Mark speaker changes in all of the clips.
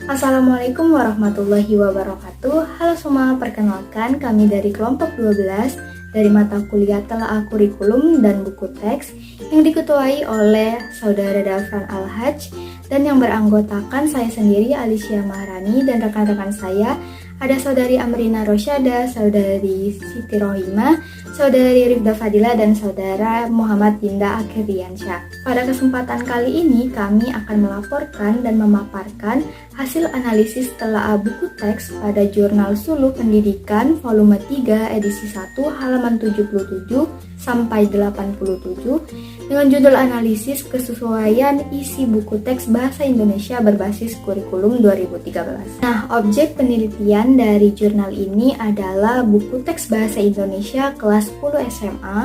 Speaker 1: Assalamualaikum warahmatullahi wabarakatuh. Halo semua, perkenalkan kami dari kelompok 12 dari mata kuliah Telaah Kurikulum dan Buku Teks yang diketuai oleh Saudara Dafran Al-Hajj dan yang beranggotakan saya sendiri Alicia Maharani dan rekan-rekan saya ada Saudari Amrina Rosyada, Saudari Siti Rohimah, Saudari Rifda Fadila, dan Saudara Muhammad Dinda Akhiriansyah. Pada kesempatan kali ini kami akan melaporkan dan memaparkan hasil analisis telaah buku teks pada Jurnal Suluh Pendidikan volume 3 edisi 1 halaman 77 sampai 87 dengan judul analisis kesesuaian isi buku teks bahasa Indonesia berbasis kurikulum 2013. Nah, objek penelitian dari jurnal ini adalah buku teks bahasa Indonesia kelas 10 SMA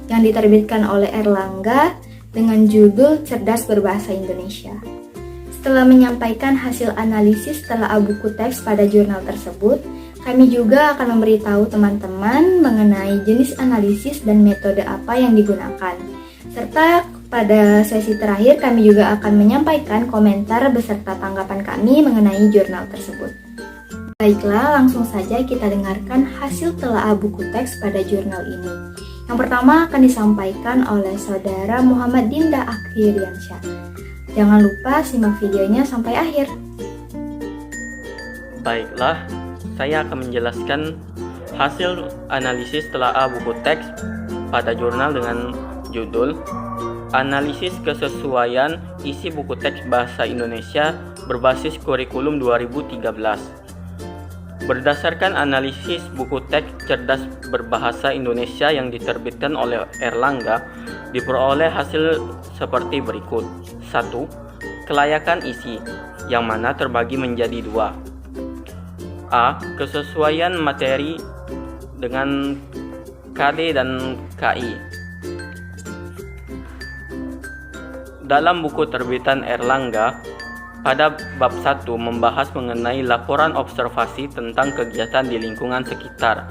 Speaker 1: yang diterbitkan oleh Erlangga dengan judul Cerdas Berbahasa Indonesia. Setelah menyampaikan hasil analisis telaah buku teks pada jurnal tersebut, kami juga akan memberitahu teman-teman mengenai jenis analisis dan metode apa yang digunakan. Serta pada sesi terakhir kami juga akan menyampaikan komentar beserta tanggapan kami mengenai jurnal tersebut. Baiklah, langsung saja kita dengarkan hasil telaah buku teks pada jurnal ini. Yang pertama akan disampaikan oleh Saudara Muhammad Dinda Akhiriansyah. Jangan lupa simak videonya sampai akhir.
Speaker 2: Baiklah, saya akan menjelaskan hasil analisis telaah buku teks pada jurnal dengan judul Analisis Kesesuaian Isi Buku Teks Bahasa Indonesia Berbasis Kurikulum 2013. Berdasarkan analisis buku teks Cerdas Berbahasa Indonesia yang diterbitkan oleh Erlangga, diperoleh hasil seperti berikut. 1. Kelayakan isi, yang mana terbagi menjadi 2. A. Kesesuaian materi dengan KD dan KI. Dalam buku terbitan Erlangga, pada bab 1 membahas mengenai laporan observasi tentang kegiatan di lingkungan sekitar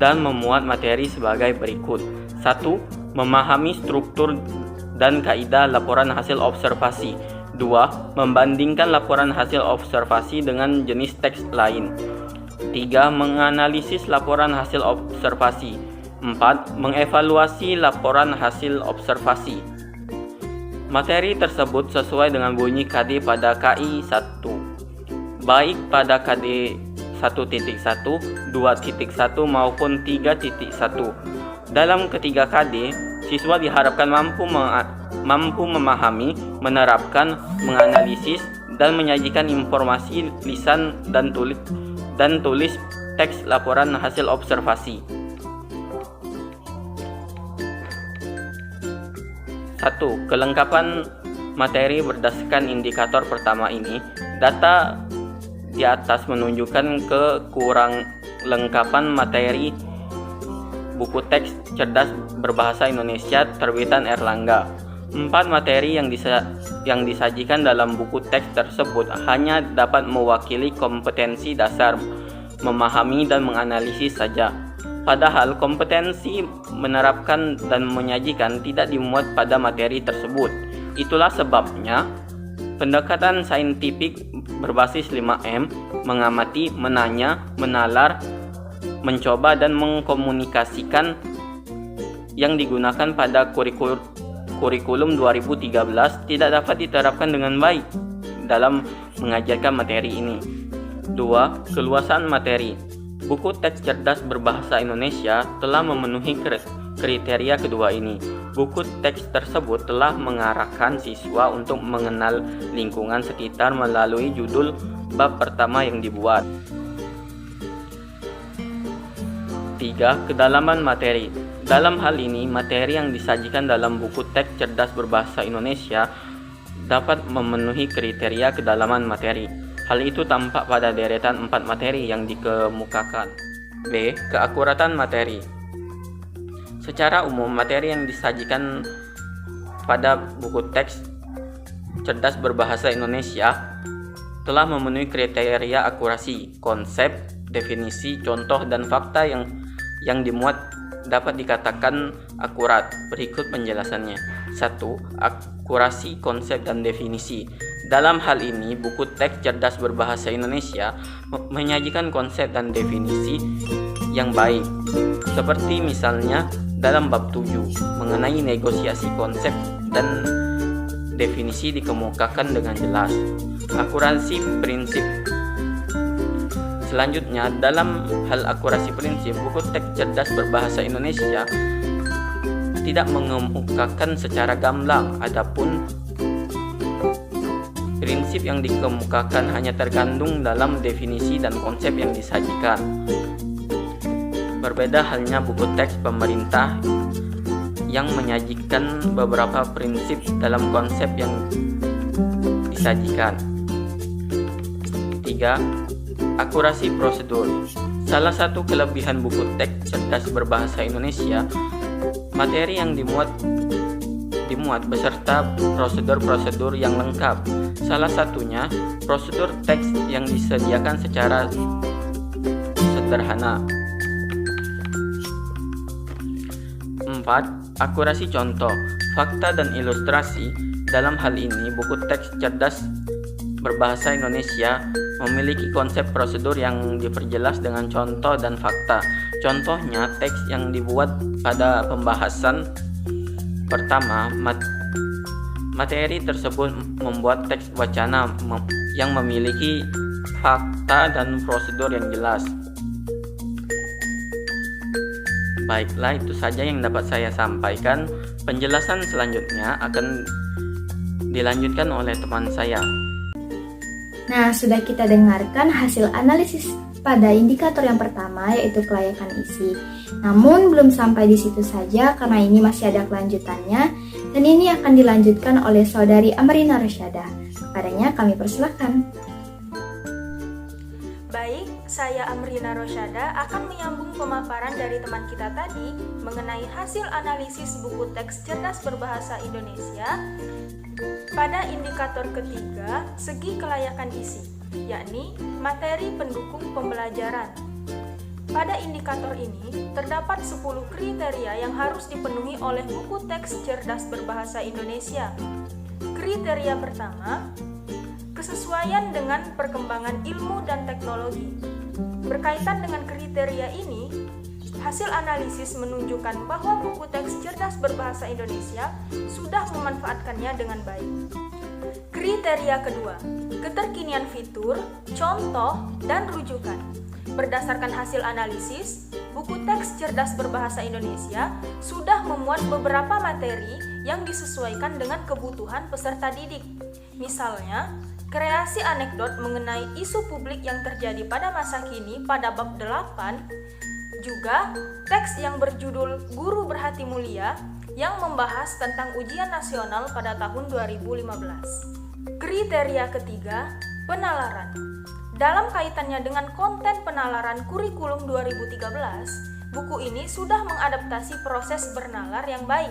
Speaker 2: dan memuat materi sebagai berikut. 1. Memahami struktur dan kaidah laporan hasil observasi. 2. Membandingkan laporan hasil observasi dengan jenis teks lain. 3. Menganalisis laporan hasil observasi. 4. Mengevaluasi laporan hasil observasi. Materi tersebut sesuai dengan bunyi KD pada KI 1, baik pada KD 1.1, 2.1 maupun 3.1. Dalam ketiga KD, siswa diharapkan mampu memahami, menerapkan, menganalisis, dan menyajikan informasi lisan dan tulis teks laporan hasil observasi. 1. Kelengkapan materi berdasarkan indikator pertama ini. Data di atas menunjukkan kekurang lengkapan materi buku teks Cerdas Berbahasa Indonesia terbitan Erlangga. 4 materi yang disajikan dalam buku teks tersebut hanya dapat mewakili kompetensi dasar memahami dan menganalisis saja. Padahal kompetensi menerapkan dan menyajikan tidak dimuat pada materi tersebut. Itulah sebabnya pendekatan saintifik berbasis 5M, mengamati, menanya, menalar, mencoba dan mengkomunikasikan yang digunakan pada kurikulum 2013 tidak dapat diterapkan dengan baik dalam mengajarkan materi ini. 2. Keluasan materi. Buku teks Cerdas Berbahasa Indonesia telah memenuhi kriteria kedua ini. Buku teks tersebut telah mengarahkan siswa untuk mengenal lingkungan sekitar melalui judul bab pertama yang dibuat. 3. Kedalaman materi. Dalam hal ini, materi yang disajikan dalam buku teks Cerdas Berbahasa Indonesia dapat memenuhi kriteria kedalaman materi. Hal itu tampak pada deretan 4 materi yang dikemukakan. B. Keakuratan materi. Secara umum, materi yang disajikan pada buku teks Cerdas Berbahasa Indonesia telah memenuhi kriteria akurasi, konsep, definisi, contoh, dan fakta yang dimuat dapat dikatakan akurat. Berikut penjelasannya. 1. Akurasi konsep dan definisi. Dalam hal ini, buku teks cerdas berbahasa Indonesia menyajikan konsep dan definisi yang baik. Seperti misalnya dalam bab 7 mengenai negosiasi, konsep dan definisi dikemukakan dengan jelas. Akurasi prinsip. Selanjutnya, dalam hal akurasi prinsip, buku teks cerdas berbahasa Indonesia tidak mengemukakan secara gamblang. Adapun prinsip yang dikemukakan hanya terkandung dalam definisi dan konsep yang disajikan. Berbeda halnya buku teks pemerintah yang menyajikan beberapa prinsip dalam konsep yang disajikan. 3. Akurasi prosedur. Salah satu kelebihan buku teks cerdas berbahasa Indonesia, materi yang dimuat beserta prosedur-prosedur yang lengkap. Salah satunya prosedur teks yang disediakan secara sederhana. 4. Akurasi contoh, fakta dan ilustrasi. Dalam hal ini, buku teks cerdas berbahasa Indonesia memiliki konsep prosedur yang diperjelas dengan contoh dan fakta. Contohnya, teks yang dibuat pada pembahasan pertama, materi tersebut membuat teks wacana yang memiliki fakta dan prosedur yang jelas. Baiklah, itu saja yang dapat saya sampaikan. Penjelasan selanjutnya akan dilanjutkan oleh teman saya.
Speaker 1: Nah, sudah kita dengarkan hasil analisis pada indikator yang pertama, yaitu kelayakan isi. Namun belum sampai di situ saja karena ini masih ada kelanjutannya, dan ini akan dilanjutkan oleh saudari Amrina Rosyada. Kepadanya kami persilahkan.
Speaker 3: Baik, saya Amrina Rosyada akan menyambung pemaparan dari teman kita tadi mengenai hasil analisis buku teks cerdas berbahasa Indonesia pada indikator ketiga, segi kelayakan isi, yakni materi pendukung pembelajaran. Pada indikator ini, terdapat 10 kriteria yang harus dipenuhi oleh buku teks cerdas berbahasa Indonesia. Kriteria pertama, kesesuaian dengan perkembangan ilmu dan teknologi. Berkaitan dengan kriteria ini, hasil analisis menunjukkan bahwa buku teks cerdas berbahasa Indonesia sudah memanfaatkannya dengan baik. Kriteria kedua, keterkinian fitur, contoh, dan rujukan. Berdasarkan hasil analisis, buku teks cerdas berbahasa Indonesia sudah memuat beberapa materi yang disesuaikan dengan kebutuhan peserta didik. Misalnya, kreasi anekdot mengenai isu publik yang terjadi pada masa kini pada bab 8, juga teks yang berjudul Guru Berhati Mulia yang membahas tentang ujian nasional pada tahun 2015. Kriteria ketiga, penalaran. Dalam kaitannya dengan konten penalaran kurikulum 2013, buku ini sudah mengadaptasi proses bernalar yang baik.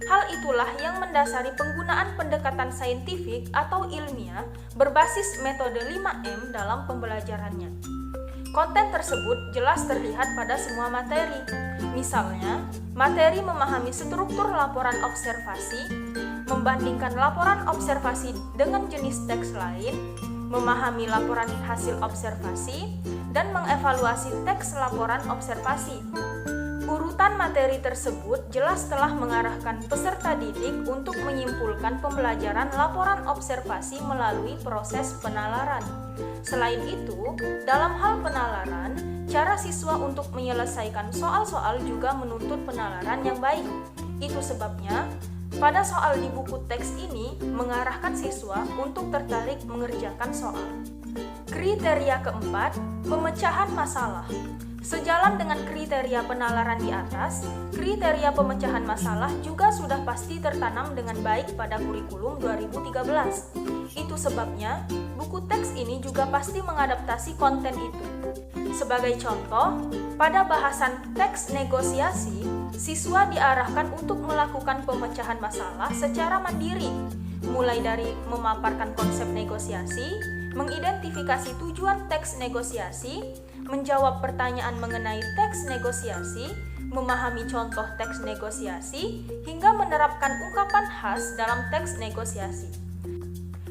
Speaker 3: Hal itulah yang mendasari penggunaan pendekatan saintifik atau ilmiah berbasis metode 5M dalam pembelajarannya. Konten tersebut jelas terlihat pada semua materi. Misalnya, materi memahami struktur laporan observasi, membandingkan laporan observasi dengan jenis teks lain, memahami laporan hasil observasi, dan mengevaluasi teks laporan observasi. Urutan materi tersebut jelas telah mengarahkan peserta didik untuk menyimpulkan pembelajaran laporan observasi melalui proses penalaran. Selain itu, dalam hal penalaran, cara siswa untuk menyelesaikan soal-soal juga menuntut penalaran yang baik. Itu sebabnya, pada soal di buku teks ini mengarahkan siswa untuk tertarik mengerjakan soal. Kriteria keempat, pemecahan masalah. Sejalan dengan kriteria penalaran di atas, kriteria pemecahan masalah juga sudah pasti tertanam dengan baik pada kurikulum 2013. Itu sebabnya, buku teks ini juga pasti mengadaptasi konten itu. Sebagai contoh, pada bahasan teks negosiasi, siswa diarahkan untuk melakukan pemecahan masalah secara mandiri, mulai dari memaparkan konsep negosiasi, mengidentifikasi tujuan teks negosiasi, menjawab pertanyaan mengenai teks negosiasi, memahami contoh teks negosiasi, hingga menerapkan ungkapan khas dalam teks negosiasi.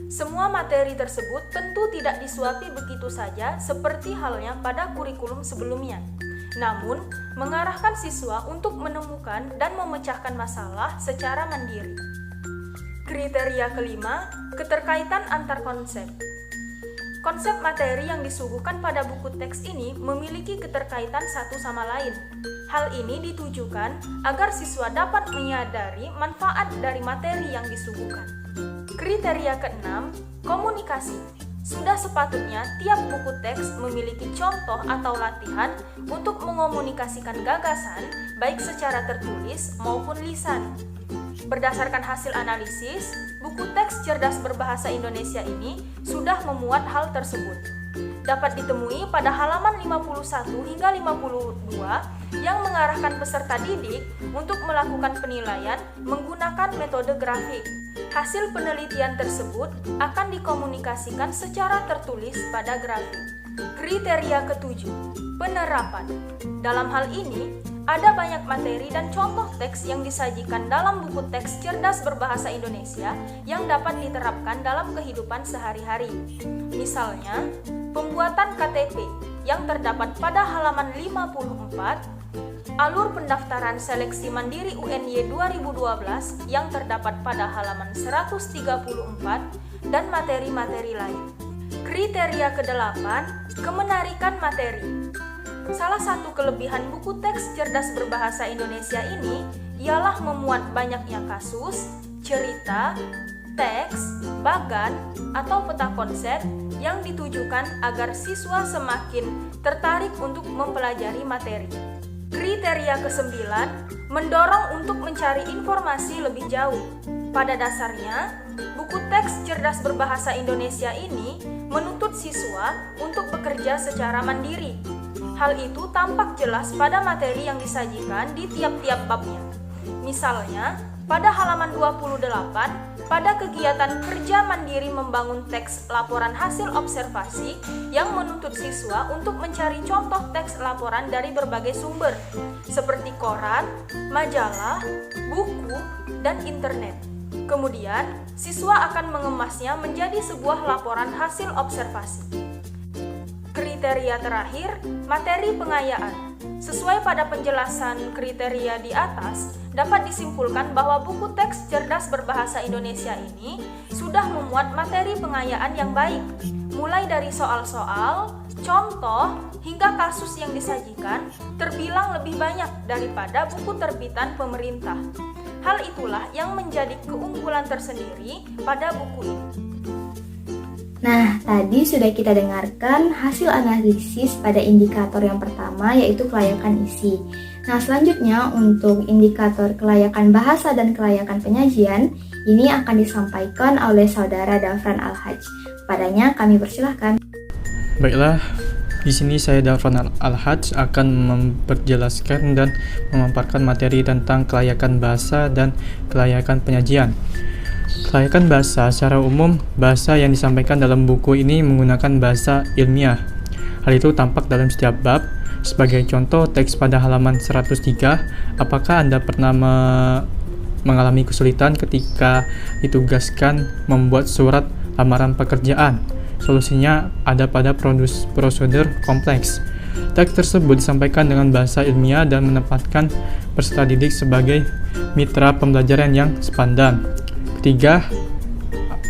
Speaker 3: Semua materi tersebut tentu tidak disuapi begitu saja seperti halnya pada kurikulum sebelumnya, namun mengarahkan siswa untuk menemukan dan memecahkan masalah secara mandiri. Kriteria kelima, keterkaitan antar konsep. Konsep materi yang disuguhkan pada buku teks ini memiliki keterkaitan satu sama lain. Hal ini ditujukan agar siswa dapat menyadari manfaat dari materi yang disuguhkan. Kriteria keenam, komunikasi. Sudah sepatutnya tiap buku teks memiliki contoh atau latihan untuk mengomunikasikan gagasan baik secara tertulis maupun lisan. Berdasarkan hasil analisis, buku teks cerdas berbahasa Indonesia ini sudah memuat hal tersebut. Dapat ditemui pada halaman 51 hingga 52 yang mengarahkan peserta didik untuk melakukan penilaian menggunakan metode grafik. Hasil penelitian tersebut akan dikomunikasikan secara tertulis pada grafik. Kriteria ketujuh, penerapan. Dalam hal ini, ada banyak materi dan contoh teks yang disajikan dalam buku teks cerdas berbahasa Indonesia yang dapat diterapkan dalam kehidupan sehari-hari. Misalnya, pembuatan KTP yang terdapat pada halaman 54, alur pendaftaran seleksi mandiri UNY 2012 yang terdapat pada halaman 134, dan materi-materi lain. Kriteria ke-8, kemenarikan materi. Salah satu kelebihan buku teks cerdas berbahasa Indonesia ini ialah memuat banyaknya kasus, cerita, teks, bagan, atau peta konsep yang ditujukan agar siswa semakin tertarik untuk mempelajari materi. Kriteria ke-9, mendorong untuk mencari informasi lebih jauh. Pada dasarnya, buku teks cerdas berbahasa Indonesia ini menuntut siswa untuk bekerja secara mandiri. Hal itu tampak jelas pada materi yang disajikan di tiap-tiap babnya. Misalnya, pada halaman 28, pada kegiatan kerja mandiri membangun teks laporan hasil observasi yang menuntut siswa untuk mencari contoh teks laporan dari berbagai sumber, seperti koran, majalah, buku, dan internet. Kemudian, siswa akan mengemasnya menjadi sebuah laporan hasil observasi. Kriteria terakhir, materi pengayaan. Sesuai pada penjelasan kriteria di atas, dapat disimpulkan bahwa buku teks cerdas berbahasa Indonesia ini sudah memuat materi pengayaan yang baik, mulai dari soal-soal, contoh, hingga kasus yang disajikan terbilang lebih banyak daripada buku terbitan pemerintah. Hal itulah yang menjadi keunggulan tersendiri pada buku ini.
Speaker 1: Nah, tadi sudah kita dengarkan hasil analisis pada indikator yang pertama, yaitu kelayakan isi. Nah, selanjutnya untuk indikator kelayakan bahasa dan kelayakan penyajian, ini akan disampaikan oleh Saudara Dafran Al-Hajj. Padanya kami persilahkan.
Speaker 4: Baiklah, di sini saya Dafran Al-Hajj akan memperjelaskan dan memaparkan materi tentang kelayakan bahasa dan kelayakan penyajian. Kelayakan bahasa secara umum, bahasa yang disampaikan dalam buku ini menggunakan bahasa ilmiah. Hal itu tampak dalam setiap bab. Sebagai contoh, teks pada halaman 103, apakah Anda pernah mengalami kesulitan ketika ditugaskan membuat surat lamaran pekerjaan? Solusinya ada pada prosedur kompleks. Teks tersebut disampaikan dengan bahasa ilmiah dan menempatkan peserta didik sebagai mitra pembelajaran yang sepadan.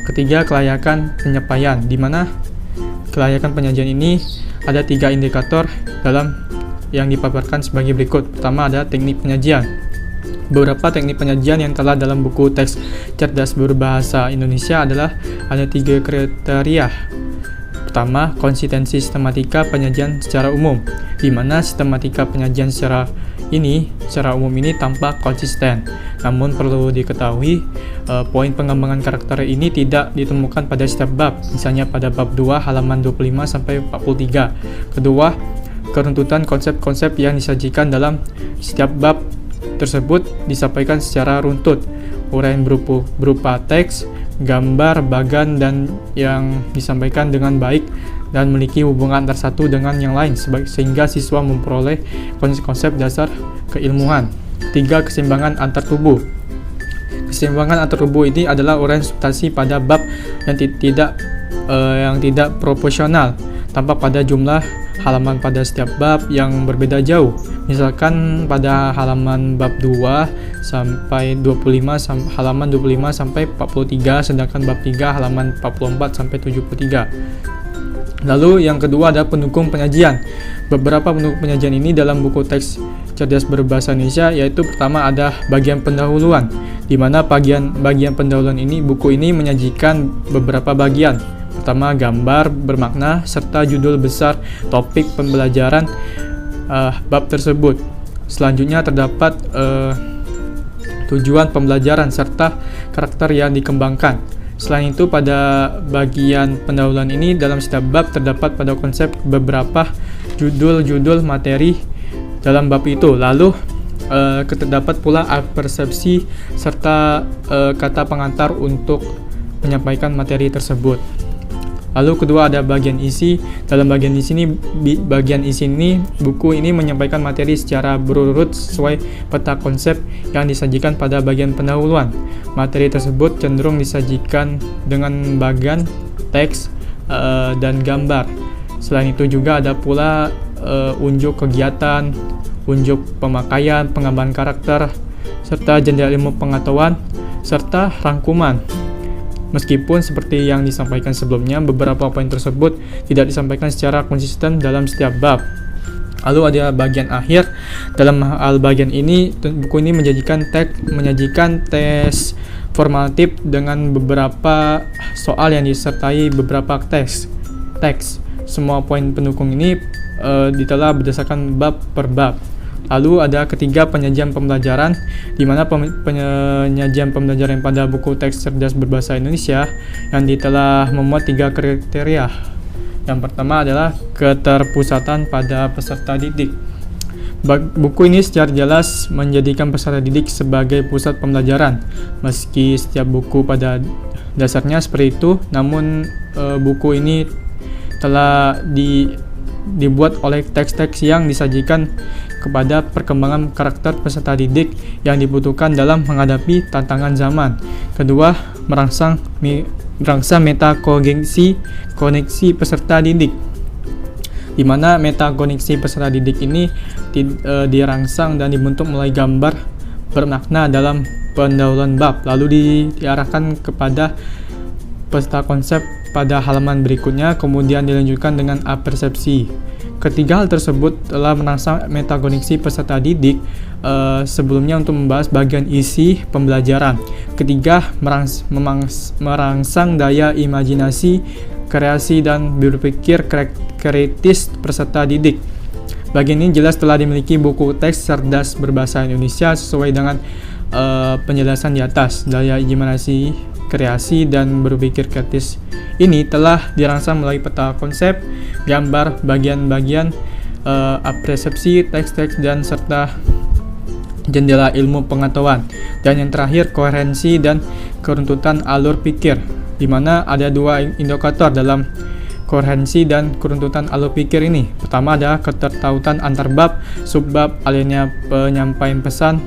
Speaker 4: Ketiga, kelayakan penyampaian, di mana kelayakan penyajian ini ada 3 indikator dalam yang dipaparkan sebagai berikut. Pertama, ada teknik penyajian. Beberapa teknik penyajian yang telah dalam buku teks cerdas berbahasa Indonesia adalah ada 3 kriteria. Pertama, konsistensi sistematika penyajian secara umum, di mana sistematika penyajian secara umum ini tampak konsisten. Namun perlu diketahui, poin pengembangan karakter ini tidak ditemukan pada setiap bab, misalnya pada bab 2 halaman 25-43. Kedua, keruntutan konsep-konsep yang disajikan dalam setiap bab tersebut disampaikan secara runtut. Uraian berupa teks, gambar, bagan, dan yang disampaikan dengan baik dan memiliki hubungan antara satu dengan yang lain sehingga siswa memperoleh konsep dasar keilmuan. 3. Keseimbangan antar tubuh. Keseimbangan antar tubuh ini adalah uraian substansi pada bab yang tidak proporsional tampak pada jumlah halaman pada setiap bab yang berbeda jauh. Misalkan pada halaman bab 2 sampai 25 halaman 25 sampai 43, sedangkan bab 3 halaman 44 sampai 73. Lalu yang kedua ada pendukung penyajian. Beberapa pendukung penyajian ini dalam buku teks cerdas berbahasa Indonesia, yaitu pertama ada bagian pendahuluan, di mana bagian pendahuluan ini buku ini menyajikan beberapa bagian. Pertama, gambar bermakna serta judul besar topik pembelajaran bab tersebut. Selanjutnya terdapat tujuan pembelajaran serta karakter yang dikembangkan. Selain itu, pada bagian pendahuluan ini dalam setiap bab terdapat pada konsep beberapa judul-judul materi dalam bab itu. Lalu terdapat pula persepsi serta kata pengantar untuk menyampaikan materi tersebut. Lalu kedua ada bagian isi. Dalam bagian isi ini buku ini menyampaikan materi secara berurut sesuai peta konsep yang disajikan pada bagian pendahuluan. Materi tersebut cenderung disajikan dengan bagan, teks, dan gambar. Selain itu juga ada pula unjuk kegiatan, unjuk pemakaian, pengembangan karakter, serta jendela ilmu pengetahuan, serta rangkuman. Meskipun seperti yang disampaikan sebelumnya, beberapa poin tersebut tidak disampaikan secara konsisten dalam setiap bab. Lalu ada bagian akhir. Dalam hal bagian ini, buku ini menyajikan tes formatif dengan beberapa soal yang disertai beberapa teks. Semua poin pendukung ini ditelah berdasarkan bab per bab. Lalu ada ketiga, penyajian pembelajaran, di mana penyajian pembelajaran pada buku teks cerdas berbahasa Indonesia yang ditelah memuat 3 kriteria. Yang pertama adalah keterpusatan pada peserta didik. Buku ini secara jelas menjadikan peserta didik sebagai pusat pembelajaran. Meski setiap buku pada dasarnya seperti itu, namun buku ini telah dibuat oleh teks-teks yang disajikan kepada perkembangan karakter peserta didik yang dibutuhkan dalam menghadapi tantangan zaman. Kedua, merangsang metakoneksi peserta didik, di mana metakoneksi peserta didik ini dirangsang dan dibentuk melalui gambar bermakna dalam pendahuluan bab, lalu diarahkan kepada peserta konsep pada halaman berikutnya, kemudian dilanjutkan dengan apersepsi. Ketiga hal tersebut telah merangsang metakoneksi peserta didik sebelumnya untuk membahas bagian isi pembelajaran. Ketiga, merangsang daya imajinasi, kreasi, dan berpikir kritis peserta didik. Bagian ini jelas telah dimiliki buku teks cerdas berbahasa Indonesia sesuai dengan penjelasan di atas. Daya imajinasi, kreasi, dan berpikir kritis ini telah dirangsang melalui peta konsep, gambar, bagian-bagian, apresepsi, teks-teks, dan serta jendela ilmu pengetahuan. Dan yang terakhir, koherensi dan keruntutan alur pikir, di mana ada 2 indikator dalam koherensi dan keruntutan alur pikir ini. Pertama ada ketertautan antar bab, subbab, alinea penyampaian pesan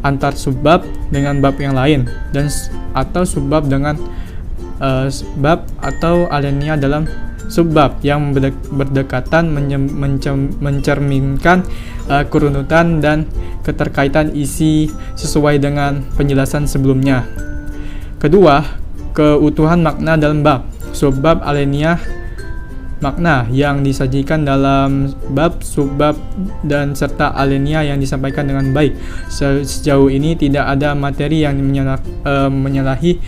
Speaker 4: antar subbab dengan bab yang lain, dan atau subbab dengan bab atau alinea dalam subbab yang berdekatan mencerminkan keruntutan dan keterkaitan isi sesuai dengan penjelasan sebelumnya. Kedua, keutuhan makna dalam bab, subbab, alinea makna yang disajikan dalam bab, subbab, dan serta alinea yang disampaikan dengan baik. Sejauh ini tidak ada materi yang menyalahi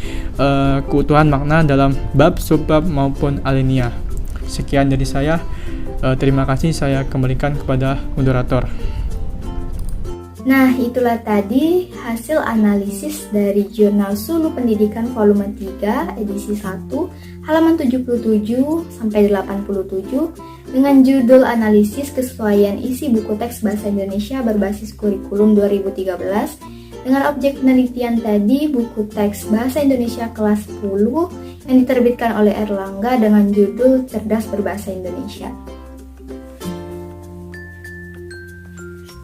Speaker 4: keutuhan makna dalam bab, subbab, maupun alinea. Sekian dari saya. Terima kasih, saya kembalikan kepada moderator.
Speaker 1: Nah, itulah tadi hasil analisis dari Jurnal Sulu Pendidikan volume 3 edisi 1 halaman 77 sampai 87 dengan judul analisis kesesuaian isi buku teks bahasa Indonesia berbasis kurikulum 2013 dengan objek penelitian tadi buku teks Bahasa Indonesia kelas 10 yang diterbitkan oleh Erlangga dengan judul Cerdas Berbahasa Indonesia.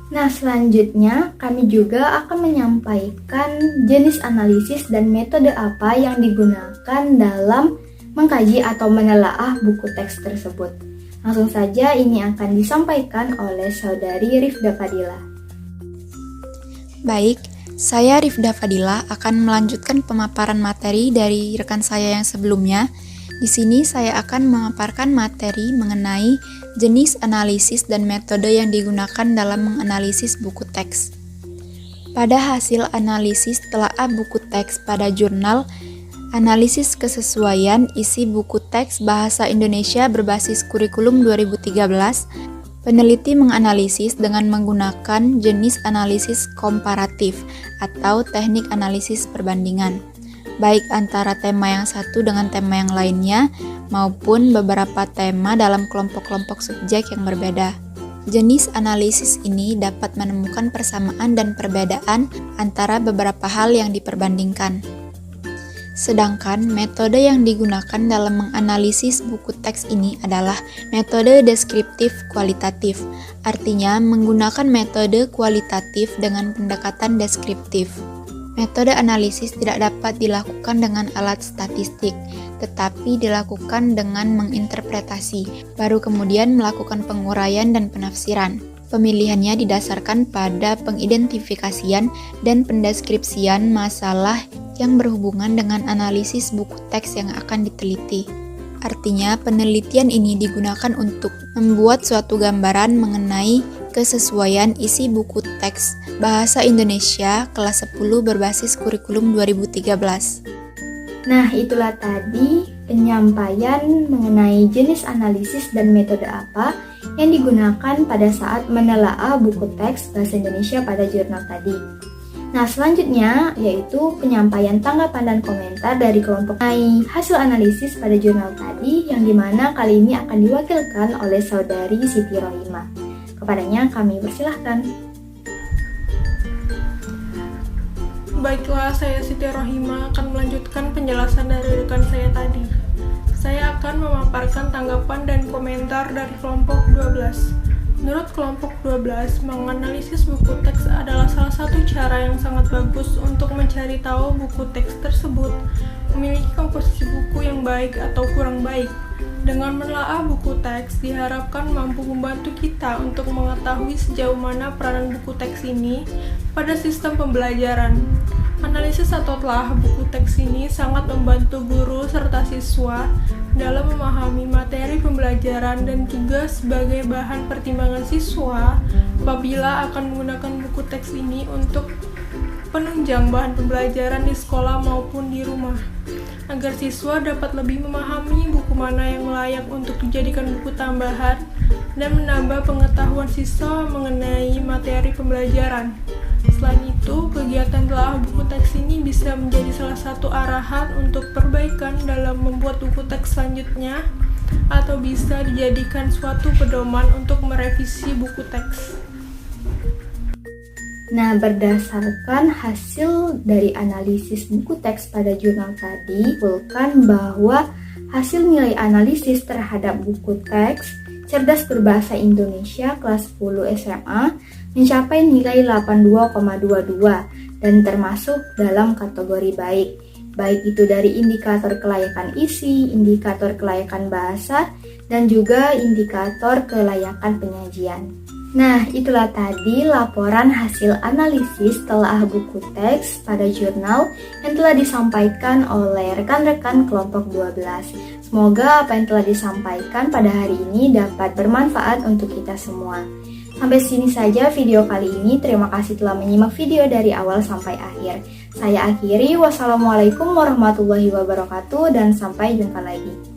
Speaker 1: Nah, selanjutnya kami juga akan menyampaikan jenis analisis dan metode apa yang digunakan dalam mengkaji atau menelaah buku teks tersebut. Langsung saja ini akan disampaikan oleh saudari Rifda Fadila.
Speaker 5: Baik, saya Rifda Fadila akan melanjutkan pemaparan materi dari rekan saya yang sebelumnya. Di sini saya akan memaparkan materi mengenai jenis analisis dan metode yang digunakan dalam menganalisis buku teks. Pada hasil analisis telaah buku teks pada jurnal Analisis Kesesuaian Isi Buku Teks Bahasa Indonesia Berbasis Kurikulum 2013, peneliti menganalisis dengan menggunakan jenis analisis komparatif atau teknik analisis perbandingan, baik antara tema yang satu dengan tema yang lainnya, maupun beberapa tema dalam kelompok-kelompok subjek yang berbeda. Jenis analisis ini dapat menemukan persamaan dan perbedaan antara beberapa hal yang diperbandingkan. Sedangkan metode yang digunakan dalam menganalisis buku teks ini adalah metode deskriptif kualitatif, artinya menggunakan metode kualitatif dengan pendekatan deskriptif. Metode analisis tidak dapat dilakukan dengan alat statistik, tetapi dilakukan dengan menginterpretasi, baru kemudian melakukan penguraian dan penafsiran. Pemilihannya didasarkan pada pengidentifikasian dan pendeskripsian masalah yang berhubungan dengan analisis buku teks yang akan diteliti. Artinya, penelitian ini digunakan untuk membuat suatu gambaran mengenai kesesuaian isi buku teks Bahasa Indonesia kelas 10 berbasis kurikulum 2013.
Speaker 1: Nah, itulah tadi penyampaian mengenai jenis analisis dan metode apa yang digunakan pada saat menelaah buku teks Bahasa Indonesia pada jurnal tadi. Nah, selanjutnya yaitu penyampaian tanggapan dan komentar dari kelompok hasil analisis pada jurnal tadi, yang dimana kali ini akan diwakilkan oleh saudari Siti Rohimah. Kepadanya kami persilahkan.
Speaker 6: Baiklah, saya Siti Rohimah akan melanjutkan penjelasan dari rekan saya tadi. Saya akan memaparkan tanggapan dan komentar dari kelompok 12. Menurut kelompok 12, menganalisis buku teks adalah salah satu cara yang sangat bagus untuk mencari tahu buku teks tersebut memiliki komposisi buku yang baik atau kurang baik. Dengan menelaah buku teks, diharapkan mampu membantu kita untuk mengetahui sejauh mana peranan buku teks ini pada sistem pembelajaran. Analisis atau telaah buku teks ini sangat membantu guru serta siswa dalam memahami materi pembelajaran dan juga sebagai bahan pertimbangan siswa apabila akan menggunakan buku teks ini untuk penunjang bahan pembelajaran di sekolah maupun di rumah, agar siswa dapat lebih memahami buku mana yang layak untuk dijadikan buku tambahan dan menambah pengetahuan siswa mengenai materi pembelajaran. Selain itu, kegiatan telaah buku teks ini bisa menjadi salah satu arahan untuk perbaikan dalam membuat buku teks selanjutnya, atau bisa dijadikan suatu pedoman untuk merevisi buku teks.
Speaker 1: Nah, berdasarkan hasil dari analisis buku teks pada jurnal tadi, disimpulkan bahwa hasil nilai analisis terhadap buku teks Cerdas Berbahasa Indonesia kelas 10 SMA mencapai nilai 82,22 dan termasuk dalam kategori baik. Baik itu dari indikator kelayakan isi, indikator kelayakan bahasa, dan juga indikator kelayakan penyajian. Nah, itulah tadi laporan hasil analisis telaah buku teks pada jurnal yang telah disampaikan oleh rekan-rekan kelompok 12. Semoga apa yang telah disampaikan pada hari ini dapat bermanfaat untuk kita semua. Sampai sini saja video kali ini. Terima kasih telah menyimak video dari awal sampai akhir. Saya akhiri. Wassalamualaikum warahmatullahi wabarakatuh dan sampai jumpa lagi.